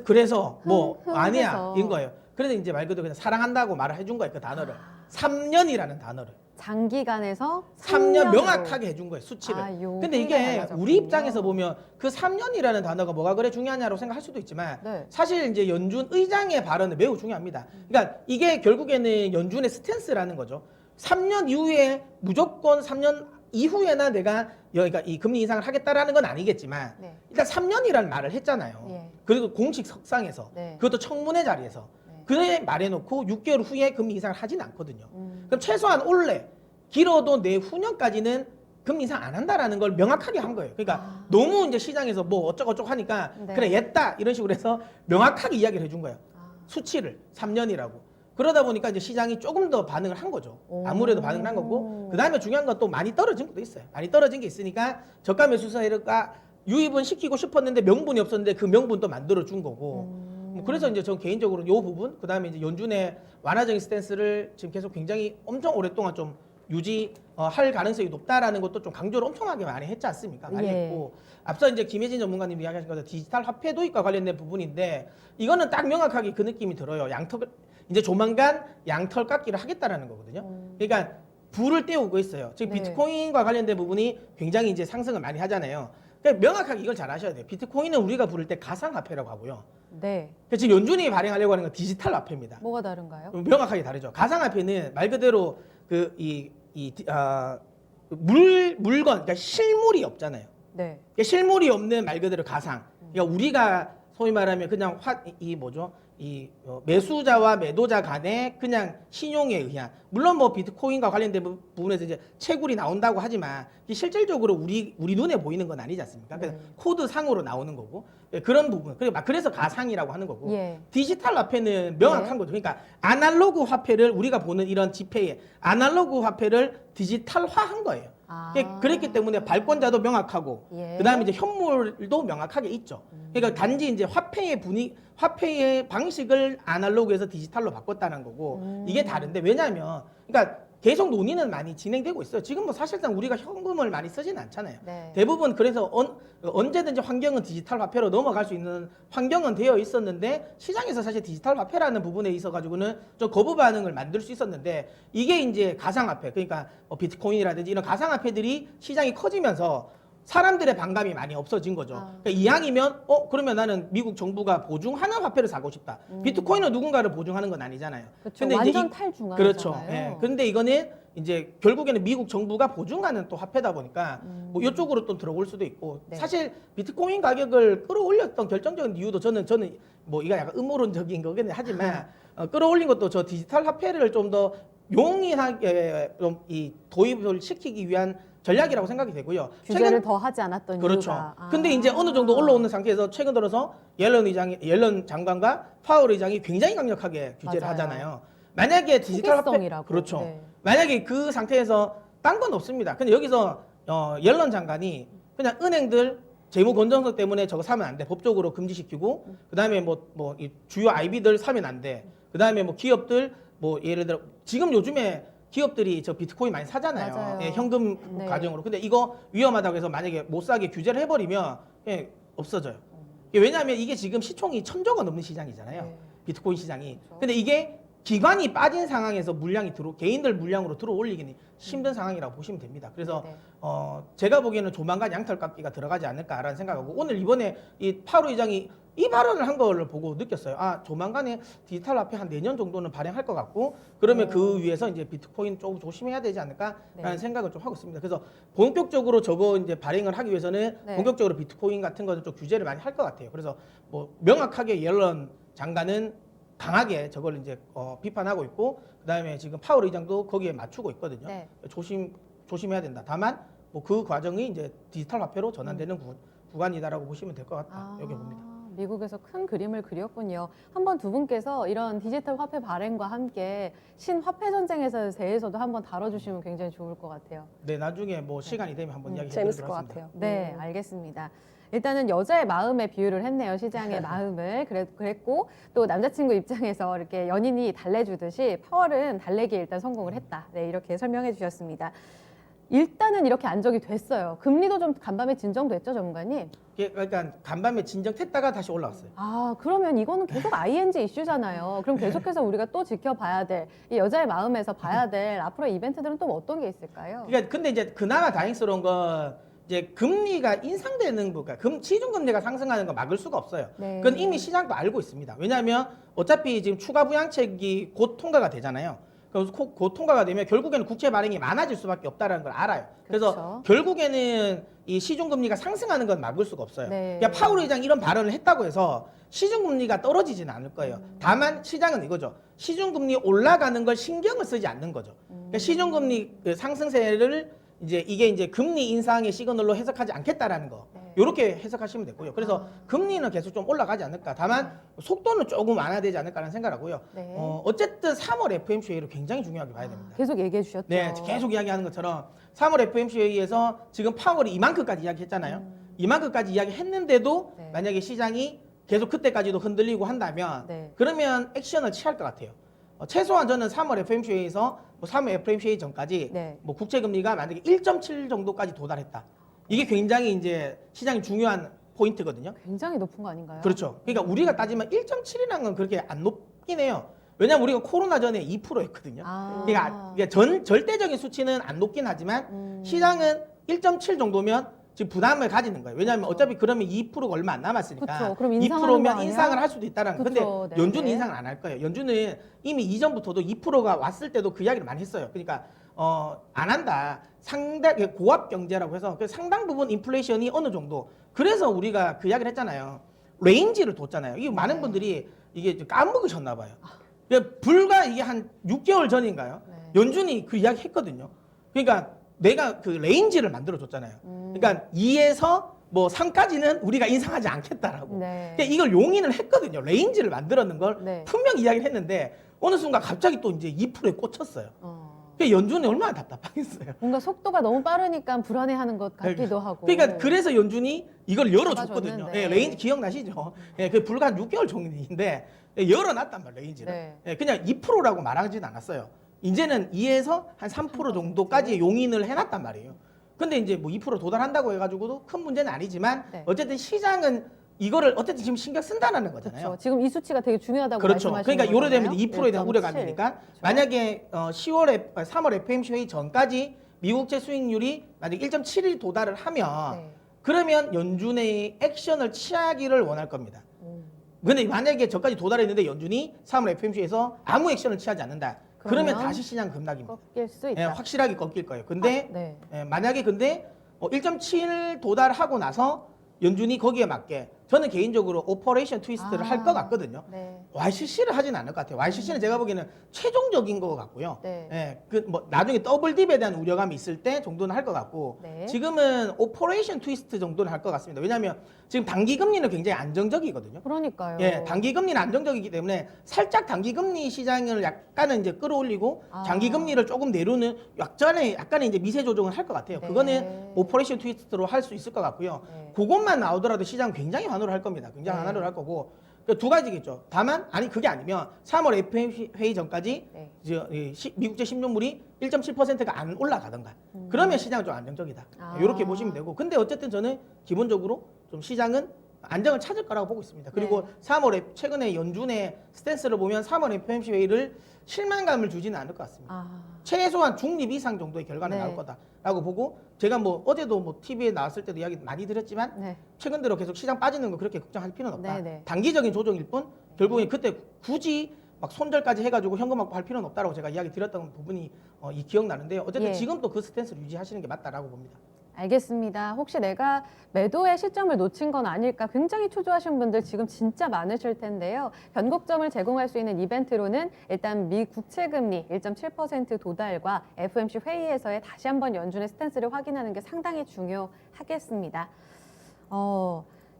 그래서 뭐 아니야 인 거예요. 그래서 이제 말 그대로 그냥 사랑한다고 말을 해준 거예요. 그 단어를 3년이라는 단어를 장기간에서 3년 3년으로. 명확하게 해준 거예요. 수치를. 여기가 근데 이게 달라졌군요. 우리 입장에서 보면 그 3년이라는 단어가 뭐가 그래 중요하냐고 생각할 수도 있지만 네. 사실 이제 연준 의장의 발언은 매우 중요합니다. 그러니까 이게 결국에는 연준의 스탠스라는 거죠. 3년 이후에 무조건 3년 이후에나 내가 여기가 이 금리 인상을 하겠다라는 건 아니겠지만 네. 일단 3년이라는 말을 했잖아요. 예. 그리고 공식 석상에서 네. 그것도 청문회 자리에서 네. 그래 말해놓고 6개월 후에 금리 인상을 하진 않거든요. 음. 그럼 최소한 올해 길어도 내후년까지는 금리 인상 안 한다라는 걸 명확하게 한 거예요. 그러니까 너무 이제 시장에서 뭐 어쩌고저쩌고 하니까 네. 그래 옛다 이런 식으로 해서 명확하게 이야기를 해준 거예요. 수치를 3년이라고. 그러다 보니까 이제 시장이 조금 더 반응을 한 거죠. 아무래도 반응을 한 거고 그 다음에 중요한 건 또 많이 떨어진 것도 있어요. 많이 떨어진 게 있으니까 저가 매수세가 유입은 시키고 싶었는데 명분이 없었는데 그 명분도 만들어 준 거고. 뭐 그래서 이제 전 개인적으로 이 부분 그다음에 이제 연준의 완화적인 스탠스를 지금 계속 굉장히 엄청 오랫동안 좀 유지할 가능성이 높다라는 것도 좀 강조를 엄청나게 많이 했지 않습니까? 많이 예. 했고 앞서 이제 김혜진 전문가님 이야기하신 것처럼 디지털 화폐 도입과 관련된 부분인데 이거는 딱 명확하게 그 느낌이 들어요. 이제 조만간 양털 깎기를 하겠다라는 거거든요. 그러니까 불을 떼우고 있어요. 지금 네. 비트코인과 관련된 부분이 굉장히 이제 상승을 많이 하잖아요. 그러니까 명확하게 이걸 잘 아셔야 돼요. 비트코인은 우리가 부를 때 가상화폐라고 하고요. 네. 그러니까 지금 연준이 발행하려고 하는 건 디지털 화폐입니다. 뭐가 다른가요? 명확하게 다르죠. 가상화폐는 말 그대로 물건, 그러니까 실물이 없잖아요. 네. 그러니까 실물이 없는 말 그대로 가상. 그러니까 우리가 소위 말하면 그냥 매수자와 매도자 간의 그냥 신용에 의한 물론 뭐 비트코인과 관련된 부분에서 이제 채굴이 나온다고 하지만 이게 실질적으로 우리 눈에 보이는 건 아니지 않습니까? 그래서 코드 상으로 나오는 거고 그런 부분. 그래서 가상이라고 하는 거고 예. 디지털 화폐는 명확한 거죠. 그러니까 아날로그 화폐를 우리가 보는 이런 지폐의 아날로그 화폐를 디지털화한 거예요. 그랬기 때문에 발권자도 명확하고 예. 그다음에 이제 현물도 명확하게 있죠. 그러니까 단지 이제 화폐의 방식을 아날로그에서 디지털로 바꿨다는 거고 이게 다른데 왜냐하면 그러니까 계속 논의는 많이 진행되고 있어요. 지금 뭐 사실상 우리가 현금을 많이 쓰지는 않잖아요. 네. 대부분 그래서 언제든지 환경은 디지털 화폐로 넘어갈 수 있는 환경은 되어 있었는데 시장에서 사실 디지털 화폐라는 부분에 있어 가지고는 좀 거부 반응을 만들 수 있었는데 이게 이제 가상화폐 그러니까 비트코인이라든지 이런 가상화폐들이 시장이 커지면서 사람들의 반감이 많이 없어진 거죠. 그러니까 이왕이면 그러면 나는 미국 정부가 보증하는 화폐를 사고 싶다. 비트코인은 누군가를 보증하는 건 아니잖아요. 그렇죠. 근데 이제 완전 탈중앙이잖아요. 그렇죠. 예. 근데 이거는 이제 결국에는 미국 정부가 보증하는 또 화폐다 보니까 뭐 이쪽으로 또 들어올 수도 있고 네. 사실 비트코인 가격을 끌어올렸던 결정적인 이유도 저는 뭐 이거 약간 음모론적인 거긴 하지만 끌어올린 것도 저 디지털 화폐를 좀 더 용이하게 좀 이 도입을 시키기 위한 전략이라고 생각이 되고요. 규제를 더 하지 않았던 그렇죠. 이유가. 근데 이제 어느 정도 올라오는 상태에서 최근 들어서 옐런 장관과 파월 의장이 굉장히 강력하게 규제를 맞아요. 하잖아요. 만약에 디지털 화폐 투기성이라고. 그렇죠. 네. 만약에 그 상태에서 딴 건 없습니다. 근데 여기서 옐런 장관이 그냥 은행들 재무 건전성 때문에 저거 사면 안 돼. 법적으로 금지시키고 그다음에 이 주요 IB들 사면 안 돼. 그다음에 뭐 기업들 뭐 예를 들어 지금 요즘에 기업들이 저 비트코인 많이 사잖아요. 맞아요. 예, 현금 네. 과정으로. 근데 이거 위험하다고 해서 만약에 못 사게 규제를 해버리면 없어져요. 왜냐하면 이게 지금 시총이 1,000조가 넘는 시장이잖아요. 네. 비트코인 시장이. 그렇죠. 근데 이게 기관이 빠진 상황에서 개인들 물량으로 들어올리기는 힘든 상황이라고 보시면 됩니다. 그래서 네. 제가 보기에는 조만간 양털 깎기가 들어가지 않을까라는 생각하고 오늘 이번에 이 파월 의장이 이 발언을 한 걸 보고 느꼈어요. 조만간에 디지털 화폐 한 내년 정도는 발행할 것 같고 그러면 그 위에서 이제 비트코인 조금 조심해야 되지 않을까라는 네. 생각을 좀 하고 있습니다. 그래서 본격적으로 저거 이제 발행을 하기 위해서는 네. 본격적으로 비트코인 같은 거는 좀 규제를 많이 할 것 같아요. 그래서 뭐 명확하게 옐런 장관은 강하게 저걸 이제 비판하고 있고 그다음에 지금 파월 의장도 거기에 맞추고 있거든요. 네. 조심해야 된다. 다만 뭐 그 과정이 이제 디지털 화폐로 전환되는 구간이다라고 보시면 될 것 같다. 여기 봅니다. 미국에서 큰 그림을 그렸군요. 한번 두 분께서 이런 디지털 화폐 발행과 함께 신화폐 전쟁에서 대해서도 한번 다뤄주시면 굉장히 좋을 것 같아요. 네, 나중에 뭐 시간이 되면 한번 이야기 재밌을 해보도록 것 하겠습니다. 같아요. 네, 알겠습니다. 일단은 여자의 마음에 비유를 했네요. 시장의 마음을. 그랬고 또 남자친구 입장에서 이렇게 연인이 달래주듯이 파월은 달래기에 일단 성공을 했다. 네, 이렇게 설명해 주셨습니다. 일단은 이렇게 안정이 됐어요. 금리도 좀 간밤에 진정됐죠, 전문가님? 그러니까 간밤에 진정됐다가 다시 올라왔어요. 아, 그러면 이거는 계속 ING 이슈잖아요. 그럼 계속해서 우리가 또 지켜봐야 될, 이 여자의 마음에서 봐야 될 앞으로 이벤트들은 또 어떤 게 있을까요? 그러니까 근데 이제 그나마 다행스러운 건 이제 금리가 인상되는 거, 그러니까 시중 금리가 상승하는 거 막을 수가 없어요. 네. 그건 이미 시장도 알고 있습니다. 왜냐하면 어차피 지금 추가 부양책이 곧 통과가 되잖아요. 그래서 곧 통과가 되면 결국에는 국채 발행이 많아질 수밖에 없다는 걸 알아요. 그래서 그렇죠. 결국에는 이 시중 금리가 상승하는 건 막을 수가 없어요. 네. 그러니까 파월 의장이 이런 발언을 했다고 해서 시중 금리가 떨어지지는 않을 거예요. 다만 시장은 이거죠. 시중 금리 올라가는 걸 신경을 쓰지 않는 거죠. 그러니까 시중 금리 상승세를 이게 이제 금리 인상의 시그널로 해석하지 않겠다라는 거. 네. 이렇게 해석하시면 되고요. 그래서 금리는 계속 좀 올라가지 않을까. 다만 속도는 조금 완화되지 않을까라는 생각하고요. 네. 어쨌든 3월 FOMC 회의를 굉장히 중요하게 봐야 됩니다. 계속 얘기해 주셨죠. 네, 계속 이야기하는 것처럼 3월 FOMC 회의에서 지금 파월이 이만큼까지 이야기했잖아요. 이만큼까지 이야기했는데도 네. 만약에 시장이 계속 그때까지도 흔들리고 한다면 네. 그러면 액션을 취할 것 같아요. 최소한 저는 3월 FOMC 회의에서 3월 FOMC 회의 전까지 네. 국채 금리가 만약에 1.7 정도까지 도달했다. 이게 굉장히 이제 시장이 중요한 포인트거든요. 굉장히 높은 거 아닌가요? 그렇죠. 그러니까 우리가 따지면 1.7이라는 건 그렇게 안 높긴 해요. 왜냐면 우리가 코로나 전에 2%였거든요. 아. 그러니까 절대적인 수치는 안 높긴 하지만 시장은 1.7 정도면 지금 부담을 가지는 거예요. 왜냐하면 그렇죠. 어차피 그러면 2%가 얼마 안 남았으니까 그렇죠. 그럼 인상하는 거 2%면 아니야? 인상을 할 수도 있다는 거. 근데 그렇죠. 네. 연준은 인상을 안 할 거예요. 연준은 이미 이전부터도 2%가 왔을 때도 그 이야기를 많이 했어요. 그러니까 안 한다. 상당히 고압 경제라고 해서 그 상당 부분 인플레이션이 어느 정도. 그래서 우리가 그 이야기를 했잖아요. 레인지를 뒀잖아요. 이게 많은 네. 분들이 이게 좀 까먹으셨나 봐요. 불과 이게 한 6개월 전인가요? 네. 연준이 그 이야기 했거든요. 그러니까 내가 그 레인지를 만들어 줬잖아요. 그러니까 2에서 뭐 3까지는 우리가 인상하지 않겠다라고. 네. 그러니까 이걸 용인을 했거든요. 레인지를 만들었는 걸 네. 분명히 이야기를 했는데 어느 순간 갑자기 또 이제 2%에 꽂혔어요. 그러니까 연준이 얼마나 답답하겠어요. 뭔가 속도가 너무 빠르니까 불안해하는 것 같기도 하고. 그러니까 그래서 연준이 이걸 열어줬거든요. 잡아줬는데. 예, 레인지 기억나시죠? 예, 그 불과 한 6개월 정도인데 열어놨단 말이에요, 레인지를. 네. 예, 그냥 2%라고 말하진 않았어요. 이제는 2에서 한 3% 정도까지 용인을 해놨단 말이에요. 근데 이제 뭐 2% 도달한다고 해가지고도 큰 문제는 아니지만 네. 어쨌든 시장은 이거를 어쨌든 지금 신경 쓴다는 거잖아요. 그렇죠. 지금 이 수치가 되게 중요하다고 그렇죠. 말씀하시는 그러니까 요래 되면 2%에 대한 1.7. 우려가 되니까 그렇죠. 만약에 3월 FOMC 회의 전까지 미국채 수익률이 만약에 1.7이 도달을 하면 네. 그러면 연준의 액션을 취하기를 원할 겁니다. 근데 만약에 저까지 도달했는데 연준이 3월 FOMC에서 아무 액션을 취하지 않는다. 그러면 그러면 다시 시장 급락입니다. 꺾일 수 예, 있다. 확실하게 꺾일 거예요. 근데 네. 만약에 근데 1.7 도달하고 나서 연준이 거기에 맞게 저는 개인적으로 오퍼레이션 트위스트를 할 것 같거든요. 네. YCC를 하진 않을 것 같아요. YCC는 제가 보기에는 최종적인 것 같고요. 네. 예, 그 뭐 나중에 더블 딥에 대한 우려감이 있을 때 정도는 할 것 같고 네. 지금은 오퍼레이션 트위스트 정도는 할 것 같습니다. 왜냐하면 지금 단기 금리는 굉장히 안정적이거든요. 그러니까요. 예, 단기 금리는 안정적이기 때문에 살짝 단기 금리 시장을 약간은 이제 끌어올리고 아. 장기 금리를 조금 내려는 약간의 이제 미세 조정을 할 것 같아요. 네. 그거는 오퍼레이션 트위스트로 할 수 있을 것 같고요. 네. 그것만 나오더라도 시장 굉장히 환호를 할 겁니다. 굉장히 네. 환호를 할 거고 그 두 가지겠죠. 다만 그게 아니면 3월 FOMC 회의 전까지 네. 미국제 10년물이 1.7%가 안 올라가던가. 그러면 시장은 좀 안정적이다. 아. 이렇게 보시면 되고. 근데 어쨌든 저는 기본적으로 좀 시장은 안정을 찾을 거라고 보고 있습니다. 그리고 네. 3월에 최근에 연준의 스탠스를 보면 3월 FOMC 회의를 실망감을 주지는 않을 것 같습니다. 아. 최소한 중립 이상 정도의 결과는 네. 나올 거다라고 보고 제가 뭐 어제도 뭐 TV에 나왔을 때도 이야기 많이 드렸지만 네. 최근 들어 계속 시장 빠지는 거 그렇게 걱정할 필요는 없다. 네네. 단기적인 조정일 뿐 결국엔 그때 굳이 막 손절까지 해가지고 현금 받고 할 필요는 없다라고 제가 이야기 드렸던 부분이 이 기억나는데요. 어쨌든 예. 지금도 그 스탠스를 유지하시는 게 맞다라고 봅니다. 알겠습니다. 혹시 내가 매도의 시점을 놓친 건 아닐까 굉장히 초조하신 분들 지금 진짜 많으실 텐데요. 변곡점을 제공할 수 있는 이벤트로는 일단 미 국채 금리 1.7% 도달과 FOMC 회의에서의 다시 한번 연준의 스탠스를 확인하는 게 상당히 중요하겠습니다.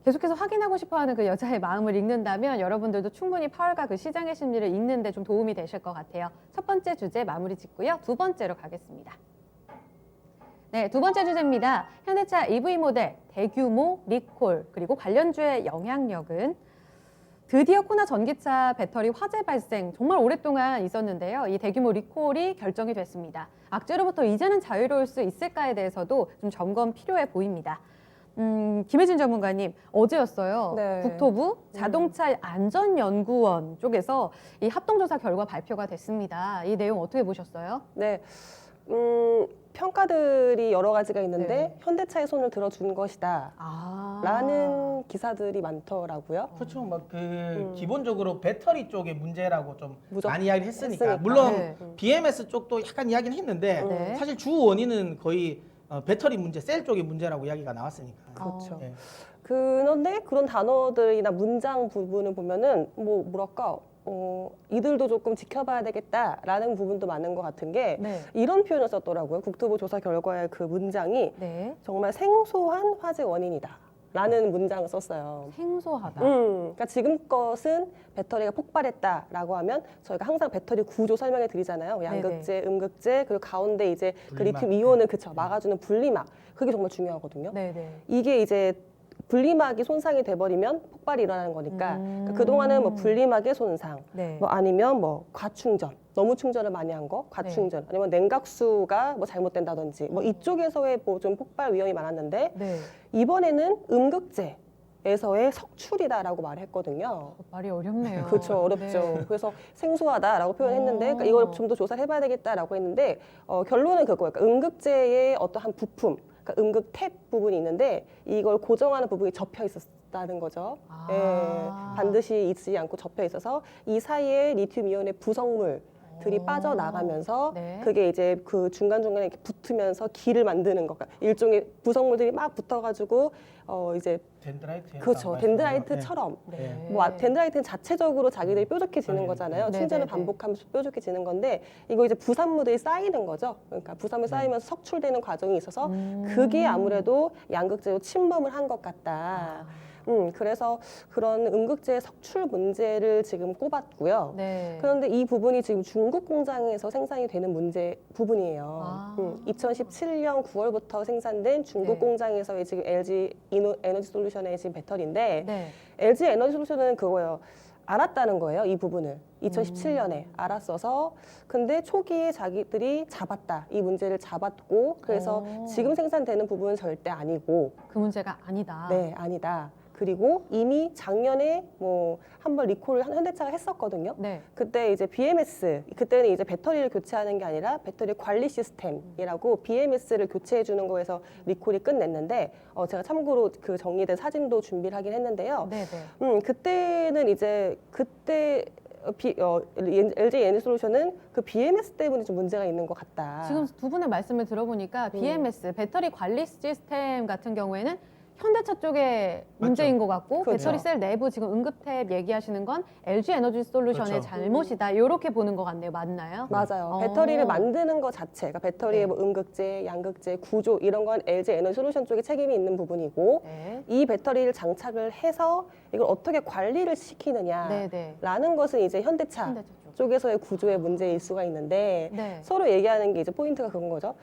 계속해서 확인하고 싶어하는 그 여자의 마음을 읽는다면 여러분들도 충분히 파월과 그 시장의 심리를 읽는 데 좀 도움이 되실 것 같아요. 첫 번째 주제 마무리 짓고요. 두 번째로 가겠습니다. 네, 두 번째 주제입니다. 현대차 EV 모델 대규모 리콜 그리고 관련주의 영향력은 드디어 코나 전기차 배터리 화재 발생 정말 오랫동안 있었는데요. 이 대규모 리콜이 결정이 됐습니다. 악재로부터 이제는 자유로울 수 있을까에 대해서도 좀 점검 필요해 보입니다. 김혜진 전문가님, 어제였어요. 네. 국토부 자동차 안전연구원 쪽에서 이 합동조사 결과 발표가 됐습니다. 이 내용 어떻게 보셨어요? 네. 평가들이 여러 가지가 있는데 네. 현대차의 손을 들어준 것이다. 라는 기사들이 많더라고요. 그렇죠. 막 음. 기본적으로 배터리 쪽의 문제라고 좀 무조건 많이 이야기를 했으니까. 했으니까. 물론 네. BMS 쪽도 약간 이야기는 했는데 네. 사실 주 원인은 거의 배터리 문제, 셀 쪽의 문제라고 이야기가 나왔으니까. 그렇죠. 예. 그런데 그런 단어들이나 문장 부분을 보면은 뭐랄까 이들도 조금 지켜봐야 되겠다라는 부분도 많은 것 같은 게 네. 이런 표현을 썼더라고요. 국토부 조사 결과의 그 문장이 네. 정말 생소한 화재 원인이다. 라는 문장을 썼어요. 생소하다. 그러니까 지금 것은 배터리가 폭발했다라고 하면 저희가 항상 배터리 구조 설명해 드리잖아요. 양극재, 음극재, 그리고 가운데 이제 그 분리막. 리튬 이온을 막아주는 분리막. 그게 정말 중요하거든요. 네네. 이게 이제 분리막이 손상이 돼버리면 폭발이 일어나는 거니까 그러니까 그동안은 뭐 분리막의 손상, 네. 뭐 아니면 뭐 과충전, 너무 충전을 많이 한 거, 과충전, 아니면 냉각수가 뭐 잘못된다든지 뭐 이쪽에서의 뭐 좀 폭발 위험이 많았는데 네. 이번에는 음극재에서의 석출이다라고 말했거든요. 말이 어렵네요. 그렇죠, 어렵죠. 네. 그래서 생소하다라고 표현했는데 그러니까 이걸 좀 더 조사를 해봐야 되겠다라고 했는데 결론은 그거예요. 그러니까 음극재의 어떠한 부품, 그러니까 음극 탭 부분이 있는데 이걸 고정하는 부분이 접혀 있었다는 거죠. 아. 예, 반드시 있지 않고 접혀 있어서 이 사이에 리튬 이온의 부성물들이 오. 빠져나가면서 네. 그게 이제 그 중간중간에 이렇게 붙으면서 길을 만드는 거. 그러니까 일종의 부성물들이 막 붙어가지고 이제 덴드라이트. 그렇죠. 덴드라이트처럼 네. 뭐 덴드라이트는 자체적으로 자기들이 뾰족해지는 네. 거잖아요. 네, 충전을 네, 네. 반복하면서 뾰족해지는 건데 이거 이제 부산물들이 쌓이는 거죠. 그러니까 부산물 쌓이면서 석출되는 과정이 있어서 그게 아무래도 양극재로 침범을 한 것 같다. 그래서 그런 음극재 석출 문제를 지금 꼽았고요. 네. 그런데 이 부분이 지금 중국 공장에서 생산이 되는 문제 부분이에요. 아. 2017년 9월부터 생산된 중국 네. 공장에서의 지금 LG 에너지 솔루션의 지금 배터리인데 네. LG 에너지 솔루션은 그거예요. 알았다는 거예요. 이 부분을 2017년에 알았어서 근데 초기에 자기들이 잡았다. 이 문제를 잡았고 그래서 오. 지금 생산되는 부분은 절대 아니고 그 문제가 아니다. 네, 아니다. 그리고 이미 작년에 뭐 한 번 리콜을 현대차가 했었거든요. 네. 그때 이제 BMS, 그때는 이제 배터리를 교체하는 게 아니라 배터리 관리 시스템이라고 BMS를 교체해 주는 거에서 리콜이 끝냈는데 제가 참고로 그 정리된 사진도 준비를 하긴 했는데요. 네, 네. 그때는 이제 LG 에너지솔루션은 그 BMS 때문에 좀 문제가 있는 것 같다. 지금 두 분의 말씀을 들어보니까 BMS 배터리 관리 시스템 같은 경우에는 현대차 쪽에 문제인 것 같고 그렇죠. 배터리 셀 내부 지금 응급탭 얘기하시는 건 LG 에너지 솔루션의 그렇죠. 잘못이다. 이렇게 보는 것 같네요. 맞나요? 맞아요. 어. 배터리를 만드는 것 자체, 그러니까 배터리의 네. 뭐 음극재, 양극재, 구조 이런 건 LG 에너지 솔루션 쪽에 책임이 있는 부분이고 네. 이 배터리를 장착을 해서 이걸 어떻게 관리를 시키느냐라는 네, 네. 것은 이제 현대차 현대차 쪽. 쪽에서의 구조의 문제일 수가 있는데 네. 서로 얘기하는 게 이제 포인트가 그건 거죠.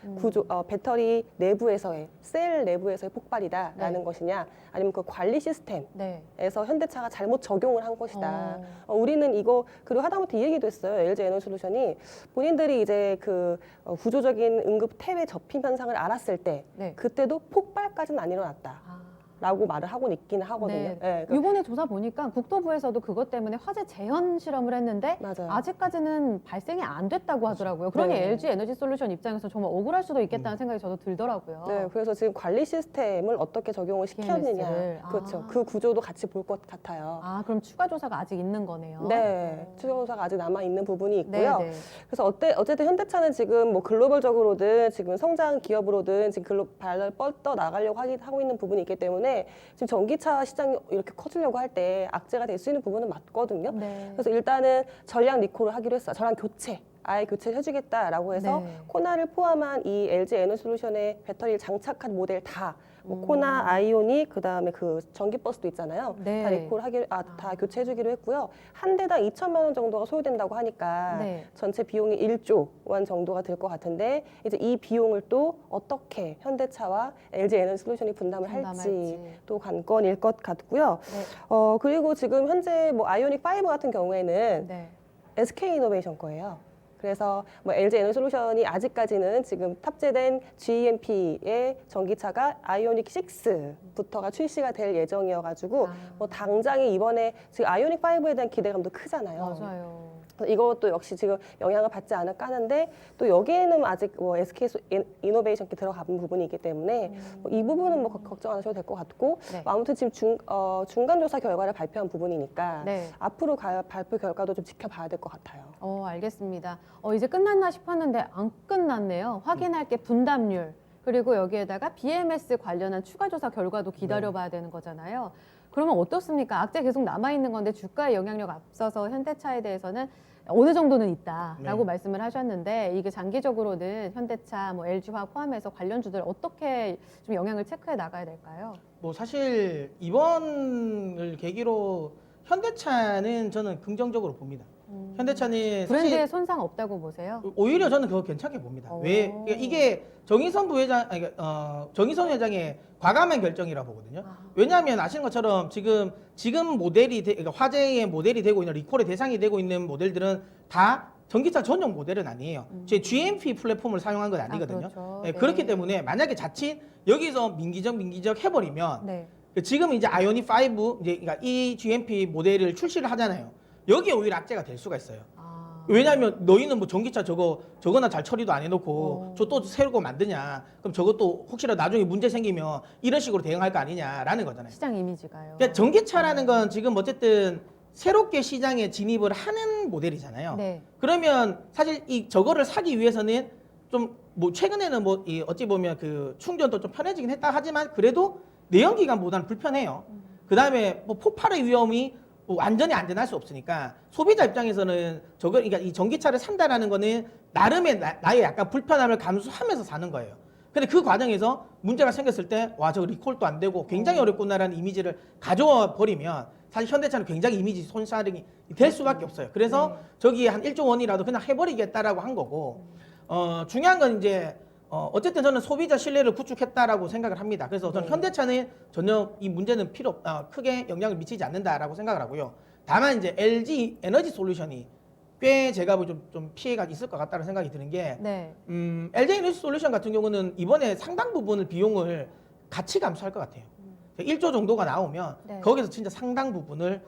배터리 내부에서의 셀 내부에서의 폭발이다라는 네. 것이냐, 아니면 그 관리 시스템에서 네. 현대차가 잘못 적용을 한 것이다. 우리는 이거 그리고 하다못해 이 얘기도 했어요. LG 에너지솔루션이 본인들이 이제 그 구조적인 응급 탭의 접힘 현상을 알았을 때 네. 그때도 폭발까지는 안 일어났다. 아. 라고 말을 하고 있기는 하거든요. 네. 예, 그- 이번에 조사 보니까 국토부에서도 그것 때문에 화재 재현 실험을 했는데 맞아요. 아직까지는 발생이 안 됐다고 하더라고요. 그러니 네. LG 에너지 솔루션 입장에서 정말 억울할 수도 있겠다는 생각이 저도 들더라고요. 네, 그래서 지금 관리 시스템을 어떻게 적용을 시켰느냐, BMS 를. 그렇죠. 아. 그 구조도 같이 볼 것 같아요. 아, 그럼 추가 조사가 아직 있는 거네요. 네, 추가 조사가 아직 남아 있는 부분이 있고요. 네. 그래서 어쨌든 현대차는 지금 뭐 글로벌적으로든 지금 성장 기업으로든 지금 발을 뻗어 나가려고 하고 있는 부분이 있기 때문에 지금 전기차 시장이 이렇게 커지려고 할 때 악재가 될 수 있는 부분은 맞거든요. 네. 그래서 일단은 전량 리콜을 하기로 했어요. 전량 교체. 아예 교체를 해주겠다라고 해서 네. 코나를 포함한 이 LG 에너지솔루션의 배터리를 장착한 모델 다 뭐 코나, 아이오닉, 그다음에 그 전기버스도 있잖아요. 네. 다 리콜 다 교체해주기로 했고요. 한 대당 2천만 원 정도가 소요된다고 하니까 네. 전체 비용이 1조 원 정도가 들 것 같은데 이제 이 비용을 또 어떻게 현대차와 LG 에너지 솔루션이 분담을 할지 또 관건일 것 같고요. 네. 그리고 지금 현재 뭐 아이오닉 5 같은 경우에는 네. SK 이노베이션 거예요. 그래서 뭐 LG 에너지 솔루션이 아직까지는 지금 탑재된 GEMP의 전기차가 아이오닉 6부터가 출시가 될 예정이어가지고 뭐 당장에 이번에 지금 아이오닉 5에 대한 기대감도 크잖아요. 맞아요. 이것도 역시 지금 영향을 받지 않을까 하는데 또 여기에는 아직 뭐 SK 이노베이션께 들어간 부분이 있기 때문에 뭐이 부분은 뭐 걱정 안 하셔도 될 것 같고 네. 뭐 아무튼 지금 중간 조사 결과를 발표한 부분이니까 네. 앞으로 발표 결과도 좀 지켜봐야 될 것 같아요. 알겠습니다. 이제 끝났나 싶었는데 안 끝났네요. 확인할 게 분담률, 그리고 여기에다가 BMS 관련한 추가 조사 결과도 기다려봐야 되는 거잖아요. 그러면 어떻습니까? 악재 계속 남아있는 건데 주가의 영향력 앞서서 현대차에 대해서는 어느 정도는 있다라고 네. 말씀을 하셨는데 이게 장기적으로는 현대차, 뭐 LG화학 포함해서 관련주들 어떻게 좀 영향을 체크해 나가야 될까요? 뭐 사실 이번을 계기로 현대차는 저는 긍정적으로 봅니다. 현대차는 브랜드에 사실 손상 없다고 보세요? 오히려 저는 그거 괜찮게 봅니다. 오. 왜? 그러니까 이게 정의선 부회장, 아니, 정의선 회장의 과감한 결정이라고 보거든요. 왜냐하면 아시는 것처럼 지금 모델이 그러니까 화제의 모델이 되고 있는 리콜의 대상이 되고 있는 모델들은 다 전기차 전용 모델은 아니에요. 제 GMP 플랫폼을 사용한 건 아니거든요. 그렇죠. 네, 네. 그렇기 때문에 만약에 자칫 여기서 민기적 해버리면 네. 지금 이제 아이오닉 5 이제 그러니까 이 GMP 모델을 출시를 하잖아요. 여기에 오히려 악재가 될 수가 있어요. 왜냐하면 너희는 뭐 전기차 저거나 잘 처리도 안 해놓고 저 또 새로 거 만드냐? 그럼 저것도 혹시라도 나중에 문제 생기면 이런 식으로 대응할 거 아니냐라는 거잖아요. 시장 이미지가요. 그러니까 전기차라는 건 지금 어쨌든 새롭게 시장에 진입을 하는 모델이잖아요. 네. 그러면 사실 저거를 사기 위해서는 좀 뭐 최근에는 뭐 어찌 보면 그 충전도 좀 편해지긴 했다 하지만 그래도 내연기관보다는 불편해요. 그 다음에 뭐 폭발의 위험이 완전히 안전할 수 없으니까 소비자 입장에서는 그러니까 이 전기차를 산다라는 거는 나름의 나의 약간 불편함을 감수하면서 사는 거예요. 근데 그 과정에서 문제가 생겼을 때 와 저거 리콜도 안 되고 굉장히 어렵구나라는 이미지를 가져와 버리면 사실 현대차는 굉장히 이미지 손상이 될 수밖에 없어요. 그래서 저기 한 1조 원이라도 그냥 해버리겠다라고 한 거고 중요한 건 이제 어쨌든 저는 소비자 신뢰를 구축했다라고 생각을 합니다. 그래서 저는 현대차는 전혀 이 문제는 크게 영향을 미치지 않는다라고 생각을 하고요. 다만 이제 LG 에너지 솔루션이 꽤 제가 좀 피해가 있을 것 같다는 생각이 드는 게 네. LG 에너지 솔루션 같은 경우는 이번에 상당 부분을 비용을 같이 감수할 것 같아요. 1조 정도가 나오면 네. 거기서 진짜 상당 부분을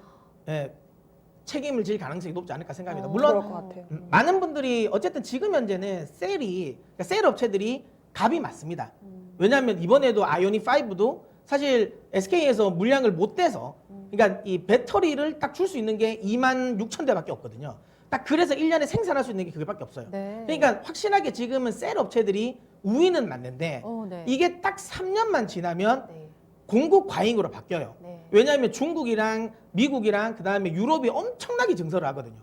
책임을 질 가능성이 높지 않을까 생각합니다. 그럴 물론 것 같아요. 많은 분들이 어쨌든 지금 현재는 그러니까 셀 업체들이 갑이 맞습니다. 왜냐하면 이번에도 아이오닉 5도 사실 SK에서 물량을 못 떼서 그러니까 이 배터리를 딱 줄 수 있는 게 26,000대밖에 없거든요. 딱 그래서 1년에 생산할 수 있는 게 그게밖에 없어요. 네. 그러니까 확실하게 지금은 셀 업체들이 우위는 맞는데 네. 이게 딱 3년만 지나면 네. 공급 과잉으로 바뀌어요. 네. 왜냐하면 중국이랑 미국이랑 그다음에 유럽이 엄청나게 증설을 하거든요.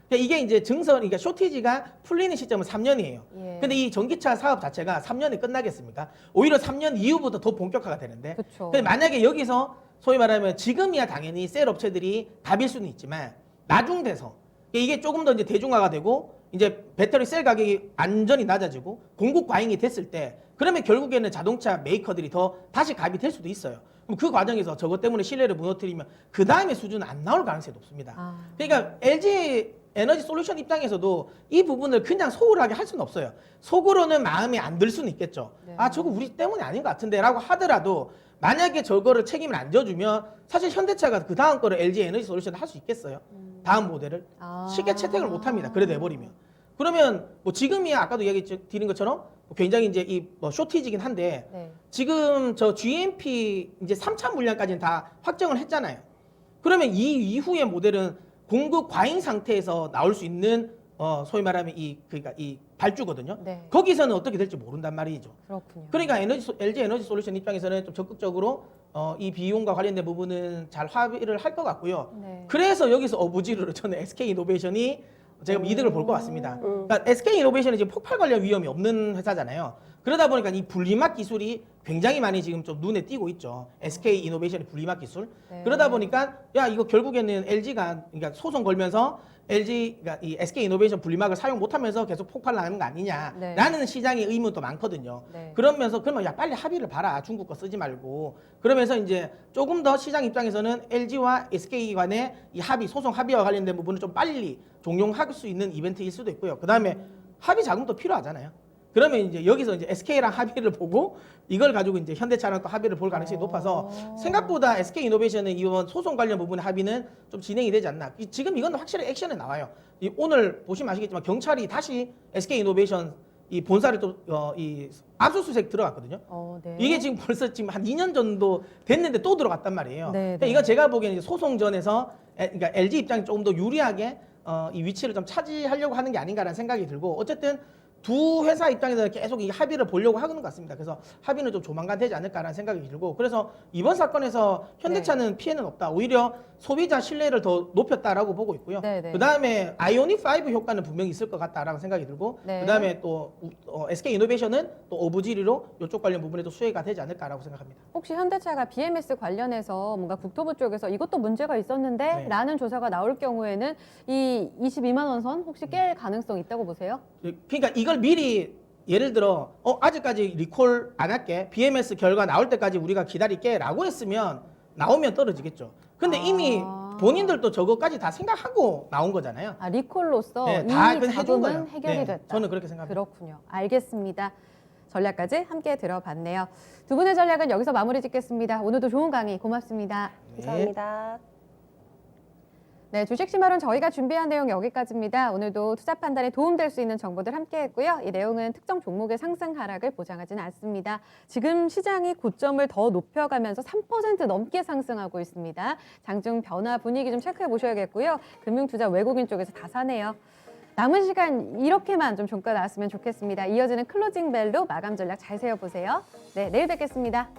그러니까 이게 이제 그러니까 쇼티지가 풀리는 시점은 3년이에요. 예. 근데 이 전기차 사업 자체가 3년에 끝나겠습니까? 오히려 3년 이후부터 더 본격화가 되는데. 그쵸. 근데 만약에 여기서 소위 말하면 지금이야 당연히 셀 업체들이 답일 수는 있지만 나중 돼서 이게 조금 더 이제 대중화가 되고 이제 배터리 셀 가격이 안전히 낮아지고 공급 과잉이 됐을 때 그러면 결국에는 자동차 메이커들이 더 다시 갑이 될 수도 있어요. 그럼 그 과정에서 저것 때문에 신뢰를 무너뜨리면 그 다음에 수준은 안 나올 가능성이 높습니다. 그러니까 LG 에너지 솔루션 입장에서도 이 부분을 그냥 소홀하게 할 수는 없어요. 속으로는 마음에 안 들 수는 있겠죠. 네. 아 저거 우리 때문이 아닌 것 같은데 라고 하더라도 만약에 저거를 책임을 안 져주면 사실 현대차가 그 다음 거를 LG 에너지 솔루션을 할 수 있겠어요. 다음 모델을 쉽게 채택을 못 합니다. 그래 내버리면. 그러면 뭐 지금이야 아까도 얘기 드린 것처럼 굉장히 이제 이 쇼티지긴 한데 네. 지금 저 GMP 이제 3차 물량까지는 다 확정을 했잖아요. 그러면 이 이후의 모델은 공급 과잉 상태에서 나올 수 있는 소위 말하면 그러니까 이 발주거든요. 네. 거기서는 어떻게 될지 모른단 말이죠. 그렇군요. 그러니까 LG 에너지 솔루션 입장에서는 좀 적극적으로 이 비용과 관련된 부분은 잘 합의를 할 것 같고요. 네. 그래서 여기서 어부지리로 저는 SK 이노베이션이 제가 이득을 볼 것 같습니다. 그러니까 SK 이노베이션이 지금 폭발 관련 위험이 없는 회사잖아요. 그러다 보니까 이 분리막 기술이 굉장히 많이 지금 좀 눈에 띄고 있죠. SK 이노베이션의 분리막 기술. 네. 그러다 보니까 야 이거 결국에는 LG가 그러니까 소송 걸면서 LG가 이 SK 이노베이션 분리막을 사용 못하면서 계속 폭발나는 거 아니냐라는 네. 시장의 의문도 많거든요. 네. 그러면서 그러면 야 빨리 합의를 봐라 중국 거 쓰지 말고 그러면서 이제 조금 더 시장 입장에서는 LG와 SK 간의 이 합의 소송 합의와 관련된 부분을 좀 빨리 종용할 수 있는 이벤트일 수도 있고요. 그 다음에 합의 자금도 필요하잖아요. 그러면 이제 여기서 이제 SK랑 합의를 보고 이걸 가지고 이제 현대차랑 또 합의를 볼 가능성이 높아서 생각보다 SK 이노베이션의 이번 소송 관련 부분의 합의는 좀 진행이 되지 않나. 지금 이건 확실히 액션에 나와요. 오늘 보시면 아시겠지만 경찰이 다시 SK 이노베이션 이 본사를 또 이 압수수색 들어갔거든요. 네. 이게 지금 벌써 지금 한 2년 정도 됐는데 또 들어갔단 말이에요. 네, 그러니까 네. 이거 제가 보기에는 이제 소송전에서 그러니까 LG 입장이 조금 더 유리하게 이 위치를 좀 차지하려고 하는 게 아닌가라는 생각이 들고 어쨌든 두 회사 입장에서 계속 이 합의를 보려고 하는 것 같습니다. 그래서 합의는 좀 조만간 되지 않을까라는 생각이 들고 그래서 이번 사건에서 현대차는 피해는 없다. 오히려 소비자 신뢰를 더 높였다라고 보고 있고요. 네, 네. 그다음에 아이오닉 5 효과는 분명히 있을 것 같다라고 생각이 들고 네. 그다음에 또 SK 이노베이션은 또 오브지리로 이쪽 관련 부분에도 수혜가 되지 않을까라고 생각합니다. 혹시 현대차가 BMS 관련해서 뭔가 국토부 쪽에서 이것도 문제가 있었는데 네. 라는 조사가 나올 경우에는 이 22만 원 선 혹시 깰 가능성 있다고 보세요? 그러니까 이걸 미리 예를 들어 아직까지 리콜 안 할게 BMS 결과 나올 때까지 우리가 기다릴게라고 했으면 나오면 떨어지겠죠. 근데 이미 본인들도 저거까지 다 생각하고 나온 거잖아요. 아, 리콜로서 네, 이미 다 그건 해준 거예요. 자금은 해결이 네, 됐다. 저는 그렇게 생각합니다. 그렇군요. 알겠습니다. 전략까지 함께 들어봤네요. 두 분의 전략은 여기서 마무리 짓겠습니다. 오늘도 좋은 강의 고맙습니다. 네. 감사합니다. 네, 주식시마론 저희가 준비한 내용 여기까지입니다. 오늘도 투자 판단에 도움될 수 있는 정보들 함께했고요. 이 내용은 특정 종목의 상승 하락을 보장하지는 않습니다. 지금 시장이 고점을 더 높여가면서 3% 넘게 상승하고 있습니다. 장중 변화 분위기 좀 체크해 보셔야겠고요. 금융투자 외국인 쪽에서 다 사네요. 남은 시간 이렇게만 좀 종가 나왔으면 좋겠습니다. 이어지는 클로징 벨로 마감 전략 잘 세워보세요. 네, 내일 뵙겠습니다.